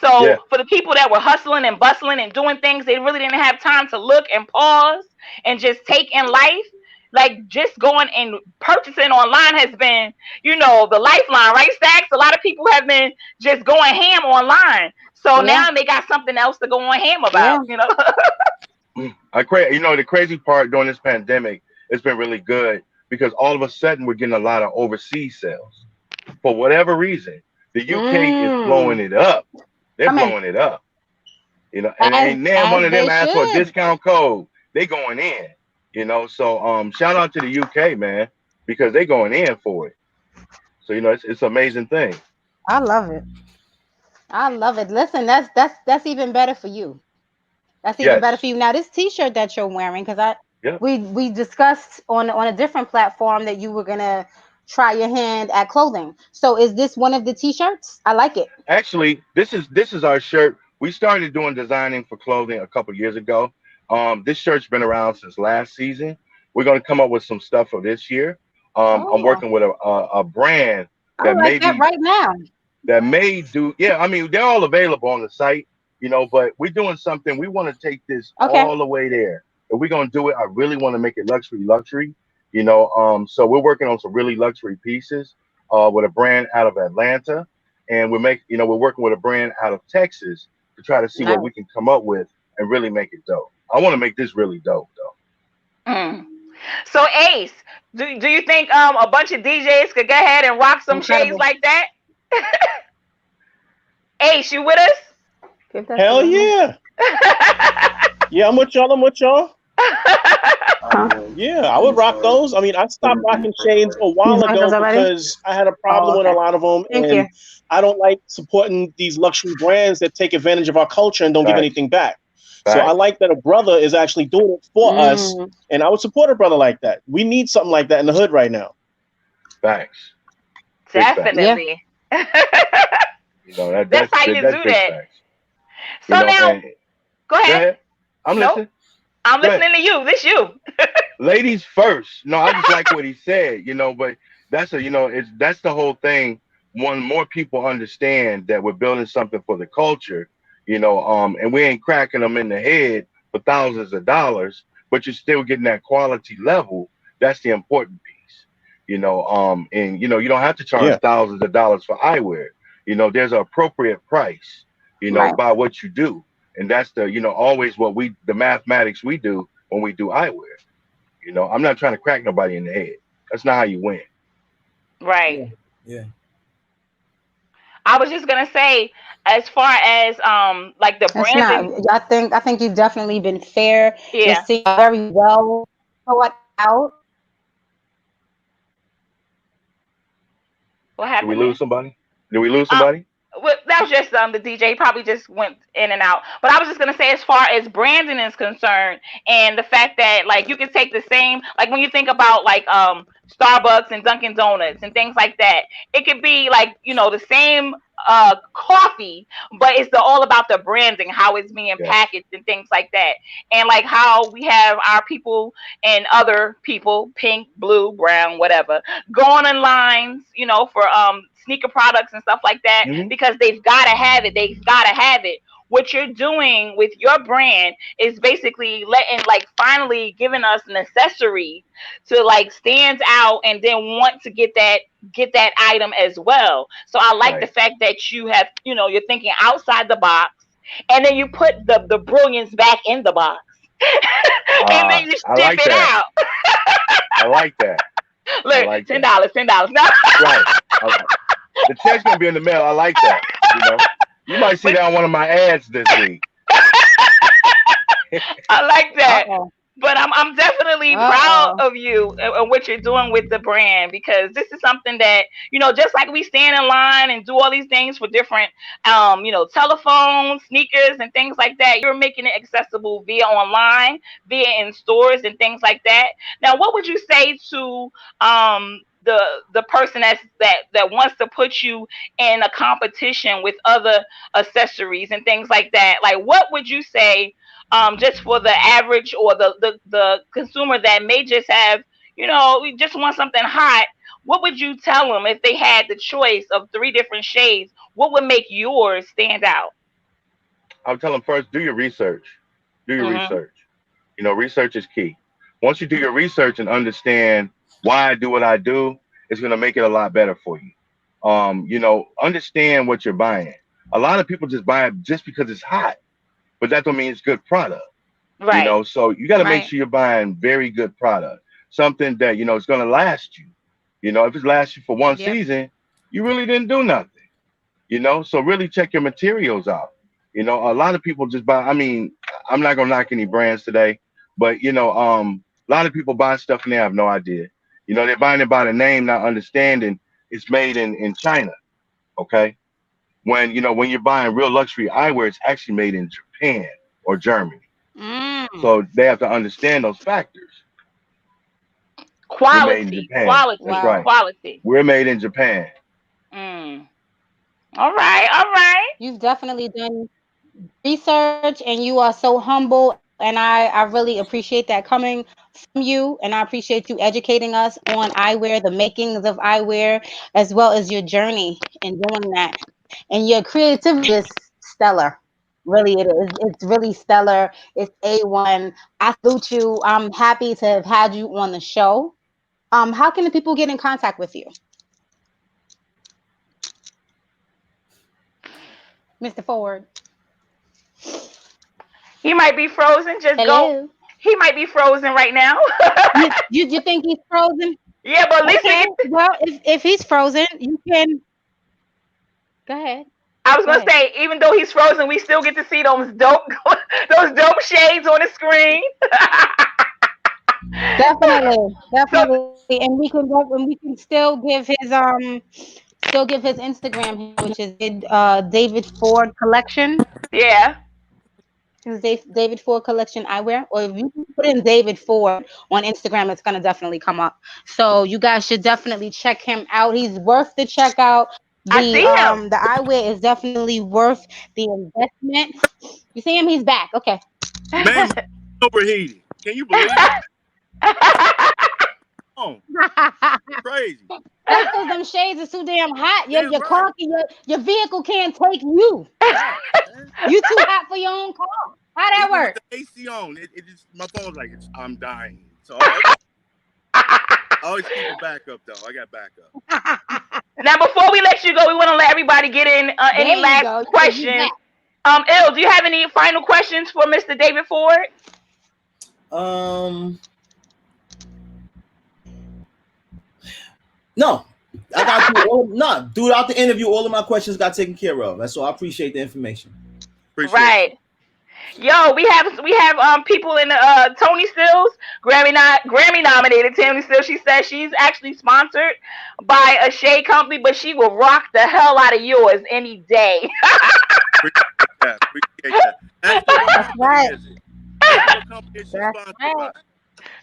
So Yeah, for the people that were hustling and bustling and doing things, they really didn't have time to look and pause and just take in life. Like, just going and purchasing online has been, the lifeline, right, Stacks? A lot of people have been just going ham online. So Yeah. now they got something else to go on ham Yeah. about. the crazy part during this pandemic, it's been really good because all of a sudden we're getting a lot of overseas sales for whatever reason. The UK is Mm. blowing it up. They're Come in. blowing it up. And then one As of them they asked for a should. discount code. They going in. So shout out to the UK, man, because they going in for it. So it's an amazing thing. I love it. I love it. Listen, that's even better for you. That's even better for Yes. you. Now, this T-shirt that you're wearing, because Yep. we discussed on a different platform that you were gonna try your hand at clothing. So, is this one of the T-shirts? I like it. Actually, this is our shirt. We started doing designing for clothing a couple years ago. This shirt's been around since last season. We're gonna come up with some stuff for this year. I'm Oh, working with a brand I that like that maybe right now. that may do. Yeah, I mean they're all available on the site, but we're doing something. We want to take this Okay. all the way there. If we're gonna do it, I really want to make it luxury. So we're working on some really luxury pieces with a brand out of Atlanta, and we're working with a brand out of Texas to try to see what we Nice. can come up with and really make it dope. I want to make this really dope though. Mm. So Ace, do you think a bunch of DJs could go ahead and rock some shades Incredible. like that? Ace, you with us? Give that to Hell them. yeah. Yeah, I'm with y'all. I'm with y'all. Huh? Yeah, I would rock those. I mean, I stopped rocking shades a You while drank those ago already? because I had a Oh, problem with a okay. lot of them, Thank you. and I don't like supporting these luxury brands that take advantage of our culture and don't give Facts, anything back. So I facts, like that a brother is actually doing it for us, Mm, and I would support a brother like that. We need something like that in the hood right now. facts, big facts. yeah. Definitely. That That's that's how that, you that's do big that. facts. So now, And go go ahead. ahead. I'm Nope, listening. I'm Go ahead. listening to you. This you. Ladies first. No, I just like what he said, but that's the whole thing. When more people understand that we're building something for the culture, and we ain't cracking them in the head for thousands of dollars, but you're still getting that quality level. That's the important piece, and you don't have to charge Yeah, thousands of dollars for eyewear. There's an appropriate price, Right. by what you do, and that's always the mathematics we do when we do eyewear. I'm not trying to crack nobody in the head. That's not how you win. Right. Yeah. Yeah. I was just gonna say, as far as like the That's not. branding. I think you've definitely been fair. It Yeah. seems very well thought out. What Did we happened there? lose somebody? Did we lose Um, somebody? well, that was just the DJ probably just went in and out. But I was just gonna say, as far as branding is concerned, and the fact that, like, you can take the same, like, when you think about like Starbucks and Dunkin' Donuts and things like that. It could be like, the same coffee, but it's all about the branding, how it's being Yes. packaged and things like that. And like how we have our people and other people, pink, blue, brown, whatever, going in lines, for sneaker products and stuff like that, Hmm. because they've got to have it. They've got to have it. What you're doing with your brand is basically letting, like, finally giving us an accessory to like stand out and then want to get that item as well. So I like the Right. fact that you have, you're thinking outside the box, and then you put the brilliance back in the box. And then you I ship like it that. out. I like that. I Look, like $10, that. $10. No. Right. I, the check's gonna be in the mail. I like that. You might see But that on one of my ads this week. I like that. Uh-oh. But I'm definitely proud Uh-oh. of you and what you're doing with the brand, because this is something that, just like we stand in line and do all these things for different telephones, sneakers and things like that, you're making it accessible via online, via in stores and things like that. Now, what would you say to the person that wants to put you in a competition with other accessories and things like that? Like, what would you say, just for the average or the consumer that may just have, we just want something hot? What would you tell them if they had the choice of three different shades? What would make yours stand out? I'll tell them first, do your research. Do your Hmm. research. Research is key. Once you do your research and understand why I do what I do, it's gonna make it a lot better for you. Understand what you're buying. A lot of people just buy it just because it's hot, but that don't mean it's good product. Right, So you got to make Right. sure you're buying very good product, something that is going to last you. If it lasts you for one Yep. season, you really didn't do nothing. So really check your materials out. A lot of people just buy. I mean, I'm not gonna knock any brands today, but a lot of people buy stuff and they have no idea. They're buying it by the name, not understanding it's made in China. Okay, when you're buying real luxury eyewear, it's actually made in Japan or Germany. Mm. So they have to understand those factors. We're made in quality, Japan. That's quality, Wow. right. quality. We're made in Japan. Mm. All right, all right. You've definitely done research and you are so humble, and I really appreciate that coming from you, and I appreciate you educating us on eyewear, the makings of eyewear, as well as your journey in doing that. And your creativity is stellar. Really, it is. It's really stellar. It's A1. I salute you. I'm happy to have had you on the show. How can the people get in contact with you, Mr. Ford? He might be frozen. Just go. Hello. He might be frozen right now. You think he's frozen? Yeah, but at least we Okay. get. Well, if he's frozen, you can go ahead. I was Go gonna ahead. say, even though he's frozen, we still get to see those dope, those dope shades on the screen. Definitely, So definitely, and we can go, and we can still give his Instagram handle, which is David Ford Collection. yeah, His David Ford Collection eyewear, or if you put in David Ford on Instagram, it's gonna definitely come up. So you guys should definitely check him out. He's worth the check out. I see him. The eyewear is definitely worth the investment. You see him? He's back. Okay. Man, my overheating. Can you believe it? Oh, crazy. That's because them shades are too damn hot. Your Damn your right. car, your vehicle can't take you. Yeah, man. You too hot for your own car. How that Even with work? the AC on, it just my phone's like I'm dying. So I always keep a backup though. I got backup. Now, before we let you go, we want to let everybody get in any There you last go. You questions. back. Il, do you have any final questions for Mr. David Ford? No, I got through all. No, throughout the interview, all of my questions got taken care of. That's all. I appreciate the information. Appreciate it. Right. Yo, we have people in the Tony Stills, Grammy nominated Tony Stills. She says she's actually sponsored by a shade company, but she will rock the hell out of yours any day. Appreciate that. Appreciate that. Ask her what That's company right. is it? Ask her what company is she That's sponsored right. by?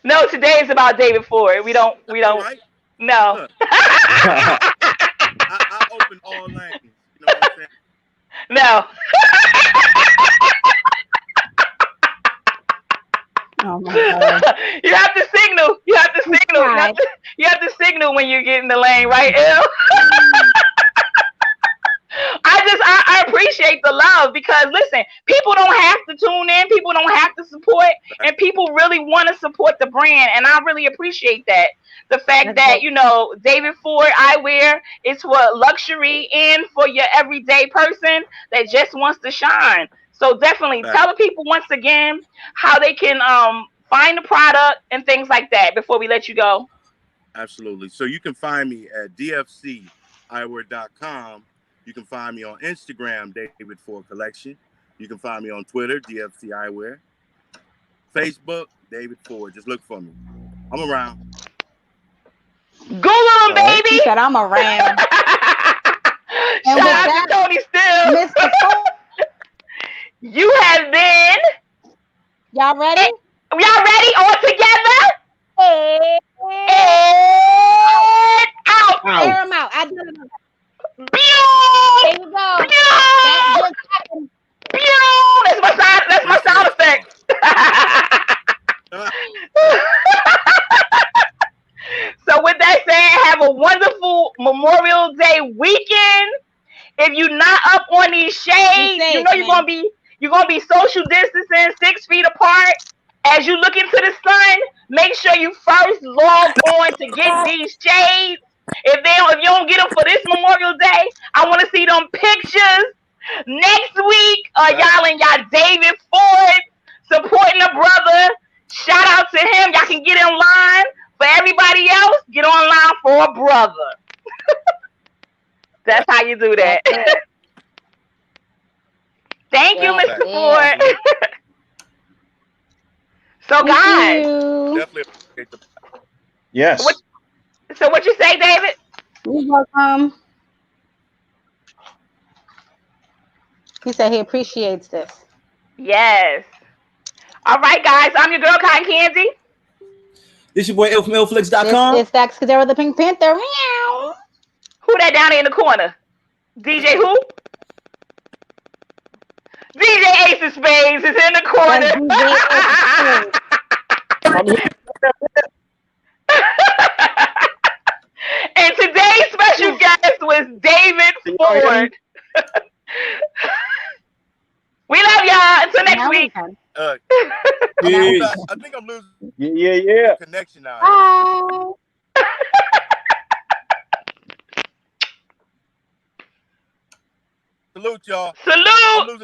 No, today is about David Ford. We don't All right. No. Look, I open all lanes. You know what I'm saying? No. Oh my god. You have to signal. You have to signal. You have to signal when you get in the lane, right, L? I appreciate the love because listen, people don't have to tune in, people don't have to support, and people really want to support the brand, and I really appreciate that. The fact that David Ford Eyewear is for luxury and for your everyday person that just wants to shine. So definitely tell the people once again how they can find the product and things like that before we let you go. Absolutely. So you can find me at dfceyewear.com. You can find me on Instagram, David Ford Collection. You can find me on Twitter, DFC Eyewear. Facebook, David Ford. Just look for me. I'm around. Google them, baby. He said I'm around. Shout out to Tony Still. Mr. Ford. You have been. Y'all ready? Y'all ready? All together? And out. Air them out. I did it. Pew! There we go. That just happened. Pew! That's my sound effect. So with that said, have a wonderful Memorial Day weekend. If you're not up on these shades, you're gonna be social distancing 6 feet apart. As you look into the sun, make sure you first log on to get these shades. If you don't get them for this Memorial Day, I want to see them pictures next week. Y'all and y'all David Ford supporting a brother. Shout out to him. Y'all can get in line. For everybody else, get online for a brother. That's how you do that. Thank you, Mr. Ford. So, guys. Definitely. Yes. So what you say, David? You're welcome. He said he appreciates this. Yes. All right, guys. I'm your girl, Cotton Candy. This your boy L from Lflix.com. It's Dax Kadera the Pink Panther. Meow. Who that down there in the corner? DJ who? DJ Ace of Spades is in the corner. And today's special guest was David Ford. We love y'all. Until next week. I think I'm losing connection now. Salute, y'all. Salute.